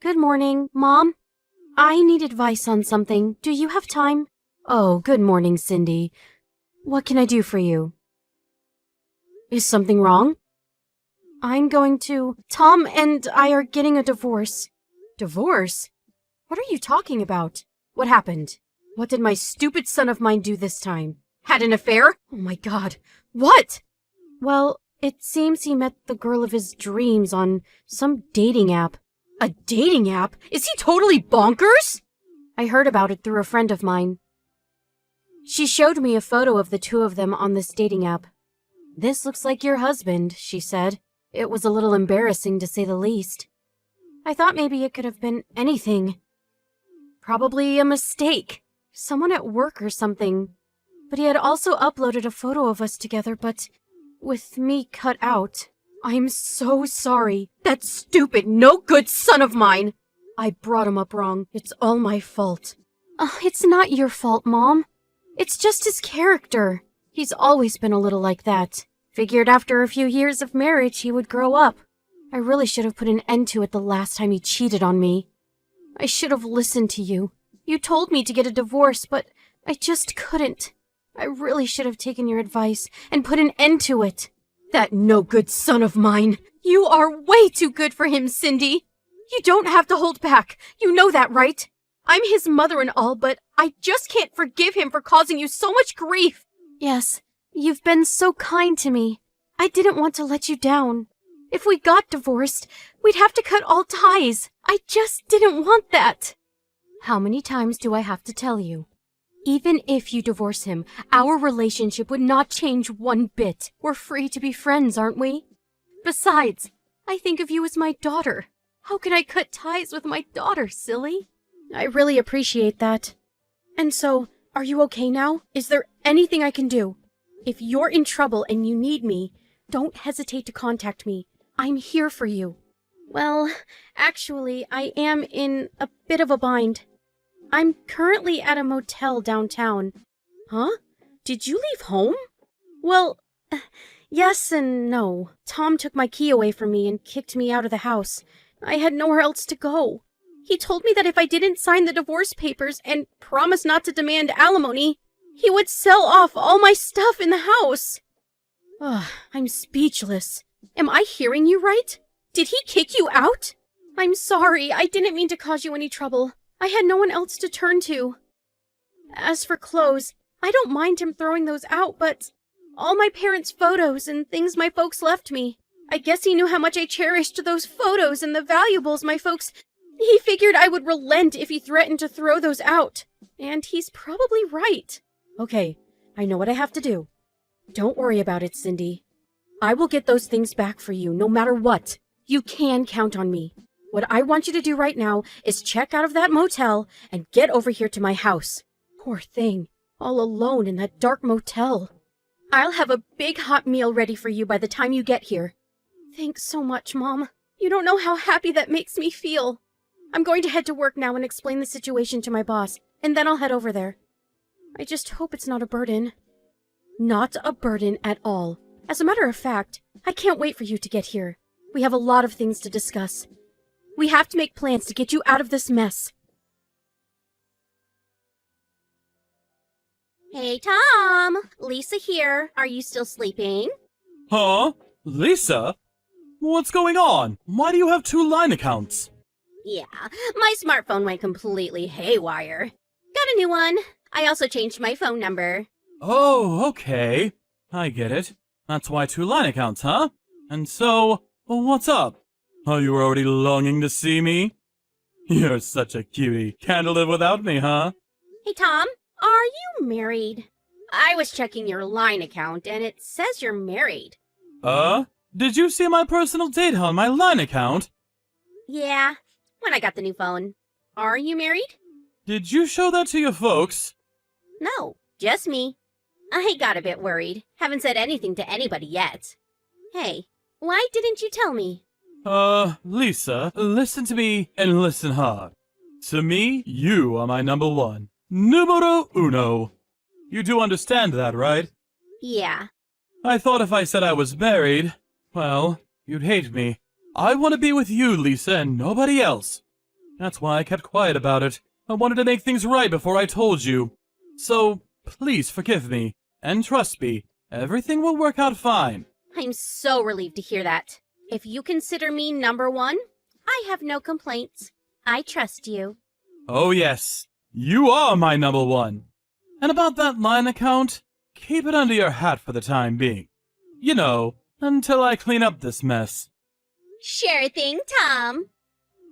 Good morning, Mom. I need advice on something. Do you have time? Oh, good morning, Cindy. What can I do for you? Is something wrong? Tom and I are getting a divorce. Divorce? What are you talking about? What happened? What did my stupid son of mine do this time? Had an affair? Oh my God. What? Well, it seems he met the girl of his dreams on some dating app. A dating app? Is he totally bonkers? I heard about it through a friend of mine. She showed me a photo of the two of them on this dating app. This looks like your husband, she said. It was a little embarrassing to say the least. I thought maybe it could have been anything. Probably a mistake. Someone at work or something. But he had also uploaded a photo of us together, but with me cut out. I'm so sorry. That stupid, no good son of mine. I brought him up wrong. It's all my fault. It's not your fault, Mom. It's just his character. He's always been a little like that. Figured after a few years of marriage he would grow up. I really should have put an end to it the last time he cheated on me. I should have listened to you. You told me to get a divorce, but I just couldn't. I really should have taken your advice and put an end to it. That no-good son of mine. You are way too good for him, Cindy. You don't have to hold back. You know that, right? I'm his mother and all, but I just can't forgive him for causing you so much grief. Yes, you've been so kind to me. I didn't want to let you down. If we got divorced, we'd have to cut all ties. I just didn't want that. How many times do I have to tell you? Even if you divorce him, our relationship would not change one bit. We're free to be friends, aren't we? Besides, I think of you as my daughter. How can I cut ties with my daughter, silly? I really appreciate that. And so, are you okay now? Is there anything I can do? If you're in trouble and you need me, don't hesitate to contact me. I'm here for you. Well, actually, I am in a bit of a bind. I'm currently at a motel downtown. Huh? Did you leave home? Well, yes and no. Tom took my key away from me and kicked me out of the house. I had nowhere else to go. He told me that if I didn't sign the divorce papers and promise not to demand alimony, he would sell off all my stuff in the house. Ugh, I'm speechless. Am I hearing you right? Did he kick you out? I'm sorry, I didn't mean to cause you any trouble. I had no one else to turn to. As for clothes, I don't mind him throwing those out, but all my parents' photos and things my folks left me. I guess he knew how much I cherished those photos and the valuables my folks... He figured I would relent if he threatened to throw those out. And he's probably right. Okay, I know what I have to do. Don't worry about it, Cindy. I will get those things back for you, no matter what. You can count on me. What I want you to do right now is check out of that motel and get over here to my house. Poor thing, all alone in that dark motel. I'll have a big hot meal ready for you by the time you get here. Thanks so much, Mom. You don't know how happy that makes me feel. I'm going to head to work now and explain the situation to my boss, and then I'll head over there. I just hope it's not a burden. Not a burden at all. As a matter of fact, I can't wait for you to get here. We have a lot of things to discuss. We have to make plans to get you out of this mess. Hey, Tom! Lisa here. Are you still sleeping? Huh? Lisa? What's going on? Why do you have two line accounts? Yeah, my smartphone went completely haywire. Got a new one. I also changed my phone number. Oh, okay. I get it. That's why two line accounts, huh? And so, what's up? Are you already longing to see me? You're such a cutie. Can't live without me, huh? Hey, Tom, are you married? I was checking your line account, and it says you're married. Did you see my personal data on my line account? Yeah, when I got the new phone. Are you married? Did you show that to your folks? No, just me. I got a bit worried. Haven't said anything to anybody yet. Hey, why didn't you tell me? Lisa, listen to me and listen hard. To me, you are my number one. Numero uno. You do understand that, right? Yeah. I thought if I said I was married, well, you'd hate me. I want to be with you, Lisa, and nobody else. That's why I kept quiet about it. I wanted to make things right before I told you. So, please forgive me, and trust me, everything will work out fine. I'm so relieved to hear that. If you consider me number one, I have no complaints. I trust you. Oh yes, you are my number one. And about that line account, keep it under your hat for the time being. You know, until I clean up this mess. Sure thing, Tom.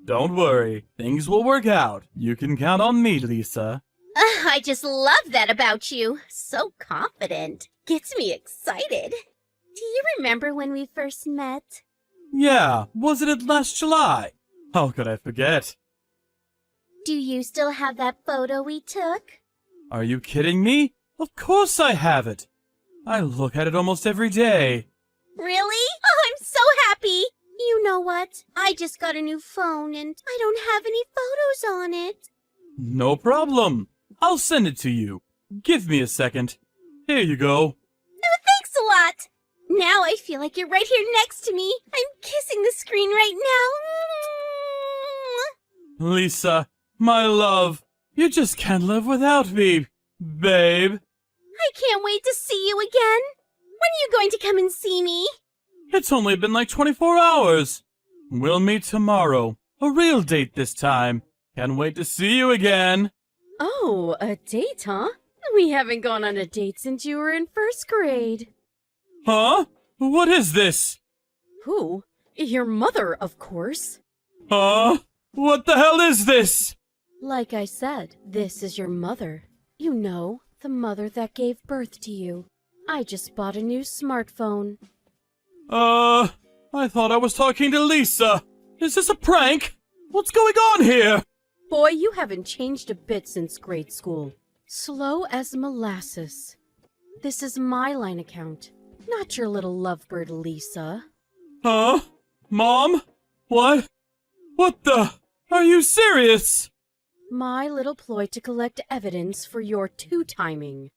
Don't worry, things will work out. You can count on me, Lisa. I just love that about you. So confident. Gets me excited. Do you remember when we first met? Yeah, wasn't it last July? How could I forget? Do you still have that photo we took? Are you kidding me? Of course I have it. I look at it almost every day. Really? Oh, I'm so happy. You know what? I just got a new phone and I don't have any photos on it. No problem. I'll send it to you. Give me a second. Here you go. Oh, thanks a lot. Now I feel like you're right here next to me. I'm kissing the screen right now. Lisa, my love, you just can't live without me, babe. I can't wait to see you again. When are you going to come and see me? It's only been like 24 hours. We'll meet tomorrow. A real date this time. Can't wait to see you again. Oh, a date, huh? We haven't gone on a date since you were in first grade. Huh? What is this? Who? Your mother, of course. Huh? What the hell is this? Like I said, this is your mother. You know, the mother that gave birth to you. I just bought a new smartphone. I thought I was talking to Lisa. Is this a prank? What's going on here? Boy, you haven't changed a bit since grade school. Slow as molasses. This is my line account, not your little lovebird Lisa. Huh? Mom? What? What the? Are you serious? My little ploy to collect evidence for your two-timing.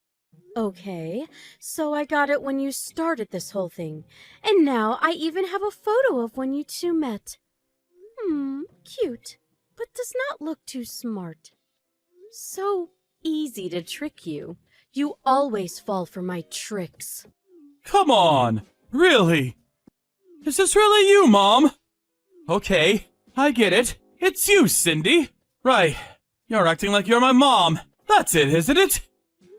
Okay, so I got it when you started this whole thing, and now I even have a photo of when you two met. Cute, but does not look too smart. So easy to trick you. You always fall for my tricks. Come on! Really? Is this really you, Mom? Okay, I get it. It's you, Cindy. Right. You're acting like you're my mom. That's it, isn't it?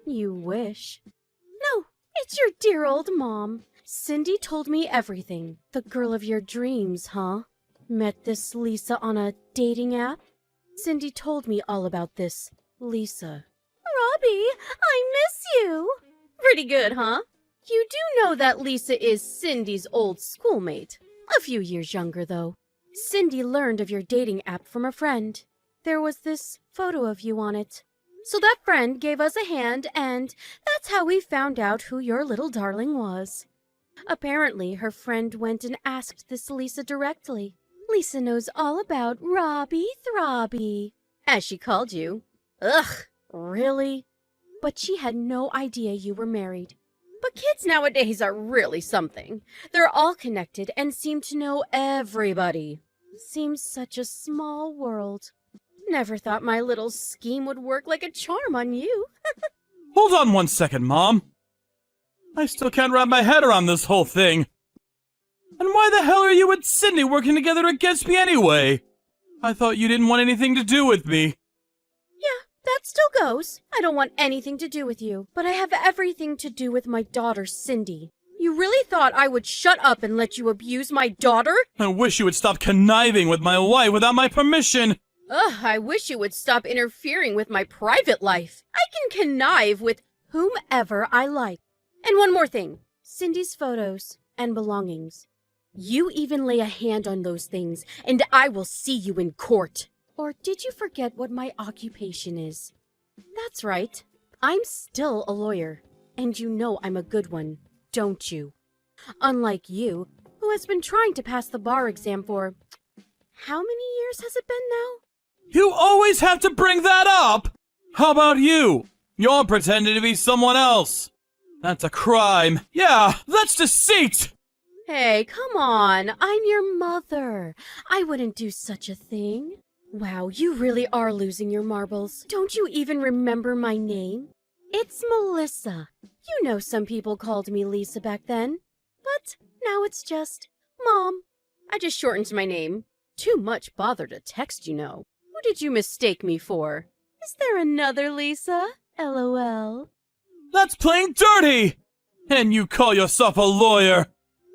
You wish. No, it's your dear old mom. Cindy told me everything. The girl of your dreams, huh? Met this Lisa on a dating app? Cindy told me all about this Lisa. Robbie, I miss you. Pretty good, huh? You do know that Lisa is Cindy's old schoolmate. A few years younger, though. Cindy learned of your dating app from a friend. There was this photo of you on it. So that friend gave us a hand, and that's how we found out who your little darling was. Apparently, her friend went and asked this Lisa directly. Lisa knows all about Robbie Throbby, as she called you. Ugh, really? But she had no idea you were married. But kids nowadays are really something. They're all connected and seem to know everybody. Seems such a small world. Never thought my little scheme would work like a charm on you. Hold on 1 second, Mom. I still can't wrap my head around this whole thing. And why the hell are you and Cindy working together against me anyway? I thought you didn't want anything to do with me. Yeah, that still goes. I don't want anything to do with you, but I have everything to do with my daughter, Cindy. You really thought I would shut up and let you abuse my daughter? I wish you would stop conniving with my wife without my permission. Ugh, I wish you would stop interfering with my private life. I can connive with whomever I like. And one more thing. Cindy's photos and belongings. You even lay a hand on those things, and I will see you in court. Or did you forget what my occupation is? That's right. I'm still a lawyer. And you know I'm a good one, don't you? Unlike you, who has been trying to pass the bar exam for... How many years has it been now? You always have to bring that up! How about you? You're pretending to be someone else. That's a crime. Yeah, that's deceit! Hey, come on. I'm your mother. I wouldn't do such a thing. Wow, you really are losing your marbles. Don't you even remember my name? It's Melissa. You know some people called me Lisa back then. But now it's just Mom. I just shortened my name. Too much bother to text, you know. Who did you mistake me for? Is there another Lisa? LOL. That's playing dirty! And you call yourself a lawyer!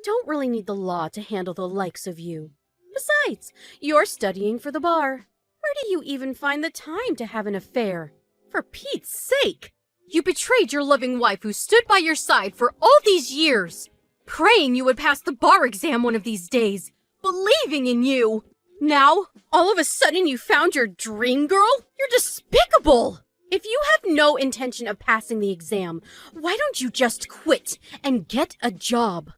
Don't really need the law to handle the likes of you. Besides, you're studying for the bar. Where do you even find the time to have an affair? For Pete's sake! You betrayed your loving wife who stood by your side for all these years, praying you would pass the bar exam one of these days, believing in you. Now, all of a sudden you found your dream girl? You're despicable! If you have no intention of passing the exam, why don't you just quit and get a job?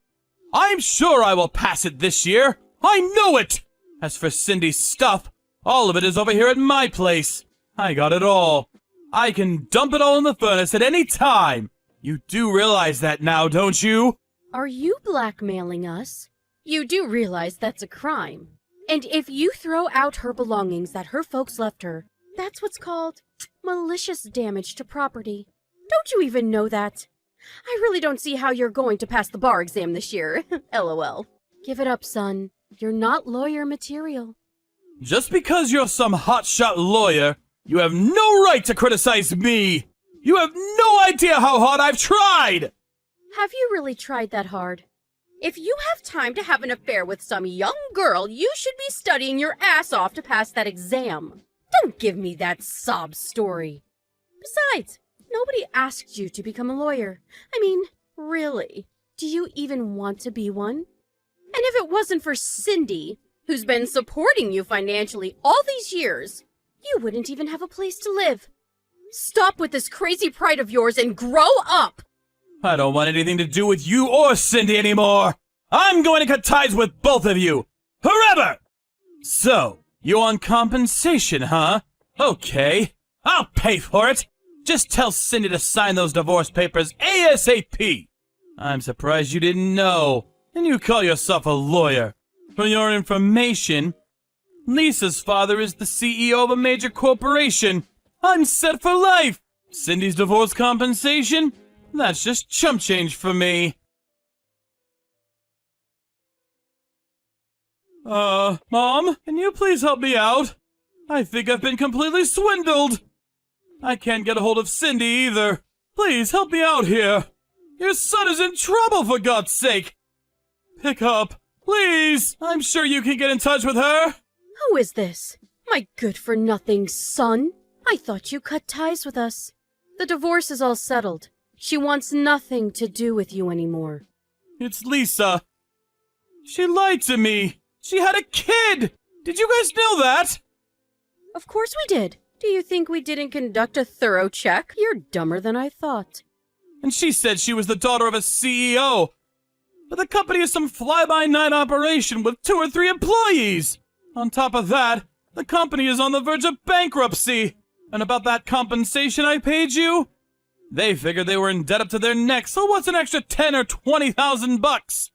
I'm sure I will pass it this year! I know it! As for Cindy's stuff, all of it is over here at my place. I got it all. I can dump it all in the furnace at any time. You do realize that now, don't you? Are you blackmailing us? You do realize that's a crime. And if you throw out her belongings that her folks left her, that's what's called malicious damage to property. Don't you even know that? I really don't see how you're going to pass the bar exam this year. LOL. Give it up, son. You're not lawyer material. Just because you're some hotshot lawyer, you have no right to criticize me! You have no idea how hard I've tried! Have you really tried that hard? If you have time to have an affair with some young girl, you should be studying your ass off to pass that exam. Don't give me that sob story. Besides, nobody asked you to become a lawyer. I mean, really, do you even want to be one? And if it wasn't for Cindy, who's been supporting you financially all these years, you wouldn't even have a place to live. Stop with this crazy pride of yours and grow up! I don't want anything to do with you or Cindy anymore! I'm going to cut ties with both of you! Forever! So, you want compensation, huh? Okay, I'll pay for it! Just tell Cindy to sign those divorce papers ASAP! I'm surprised you didn't know, and you call yourself a lawyer. For your information, Lisa's father is the CEO of a major corporation. I'm set for life! Cindy's divorce compensation? That's just chump change for me. Mom, can you please help me out? I think I've been completely swindled. I can't get a hold of Cindy either. Please help me out here. Your son is in trouble, for God's sake. Pick up, please. I'm sure you can get in touch with her. Who is this? My good-for-nothing son? I thought you cut ties with us. The divorce is all settled. She wants nothing to do with you anymore. It's Lisa. She lied to me. She had a kid. Did you guys know that? Of course we did. Do you think we didn't conduct a thorough check? You're dumber than I thought. And she said she was the daughter of a CEO. But the company is some fly-by-night operation with 2 or 3 employees. On top of that, the company is on the verge of bankruptcy. And about that compensation I paid you? They figured they were in debt up to their necks, so what's an extra 10 or 20,000 bucks?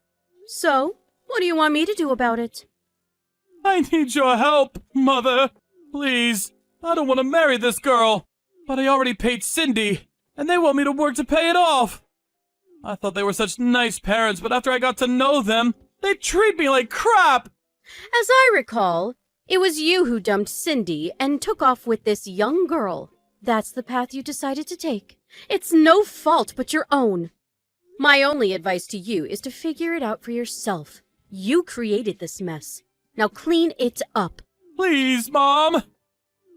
So, what do you want me to do about it? I need your help, Mother. Please. I don't want to marry this girl. But I already paid Cindy, and they want me to work to pay it off. I thought they were such nice parents, but after I got to know them, they treat me like crap. As I recall, it was you who dumped Cindy and took off with this young girl. That's the path you decided to take. It's no fault but your own. My only advice to you is to figure it out for yourself. You created this mess. Now clean it up. Please, Mom.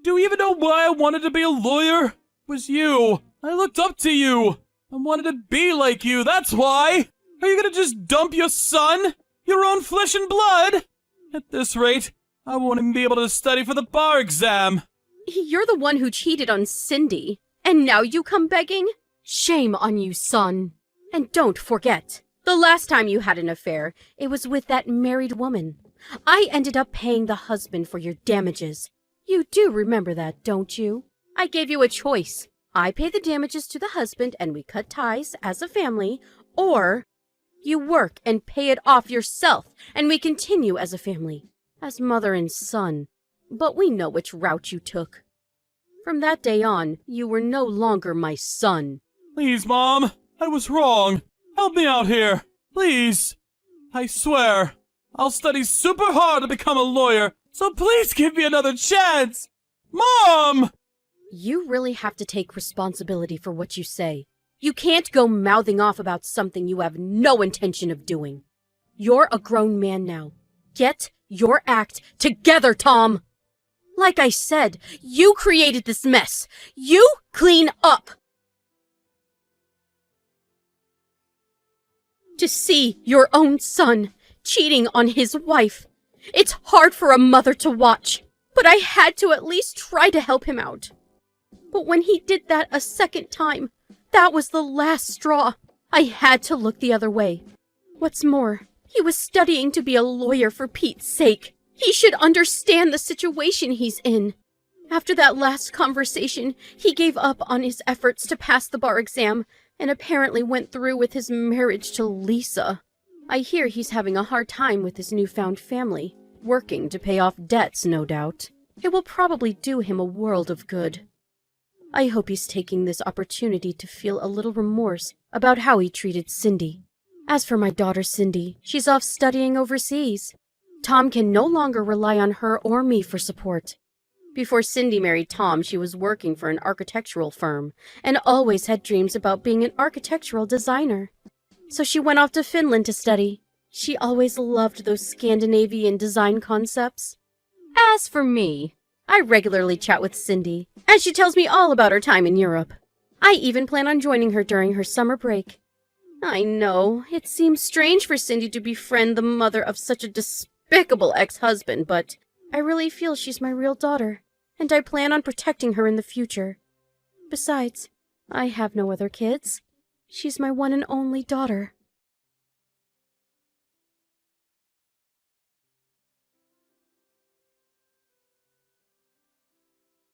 Do you even know why I wanted to be a lawyer? It was you. I looked up to you. I wanted to be like you, that's why. Are you gonna just dump your son? Your own flesh and blood? At this rate, I won't even be able to study for the bar exam. You're the one who cheated on Cindy, and now you come begging? Shame on you, son. And don't forget, the last time you had an affair, it was with that married woman. I ended up paying the husband for your damages. You do remember that, don't you? I gave you a choice. I pay the damages to the husband and we cut ties as a family, or You work and pay it off yourself, and we continue as a family, as mother and son. But we know which route you took. From that day on, you were no longer my son. Please, Mom, I was wrong. Help me out here, please. I swear, I'll study super hard to become a lawyer, so please give me another chance. Mom! You really have to take responsibility for what you say. You can't go mouthing off about something you have no intention of doing. You're a grown man now. Get your act together, Tom! Like I said, you created this mess. You clean up! To see your own son cheating on his wife. It's hard for a mother to watch, but I had to at least try to help him out. But when he did that a second time, that was the last straw. I had to look the other way. What's more, he was studying to be a lawyer for Pete's sake. He should understand the situation he's in. After that last conversation, he gave up on his efforts to pass the bar exam and apparently went through with his marriage to Lisa. I hear he's having a hard time with his newfound family, working to pay off debts, no doubt. It will probably do him a world of good. I hope he's taking this opportunity to feel a little remorse about how he treated Cindy. As for my daughter Cindy, she's off studying overseas. Tom can no longer rely on her or me for support. Before Cindy married Tom, she was working for an architectural firm and always had dreams about being an architectural designer. So she went off to Finland to study. She always loved those Scandinavian design concepts. As for me, I regularly chat with Cindy, and she tells me all about her time in Europe. I even plan on joining her during her summer break. I know, it seems strange for Cindy to befriend the mother of such a despicable ex-husband, but I really feel she's my real daughter, and I plan on protecting her in the future. Besides, I have no other kids. She's my one and only daughter.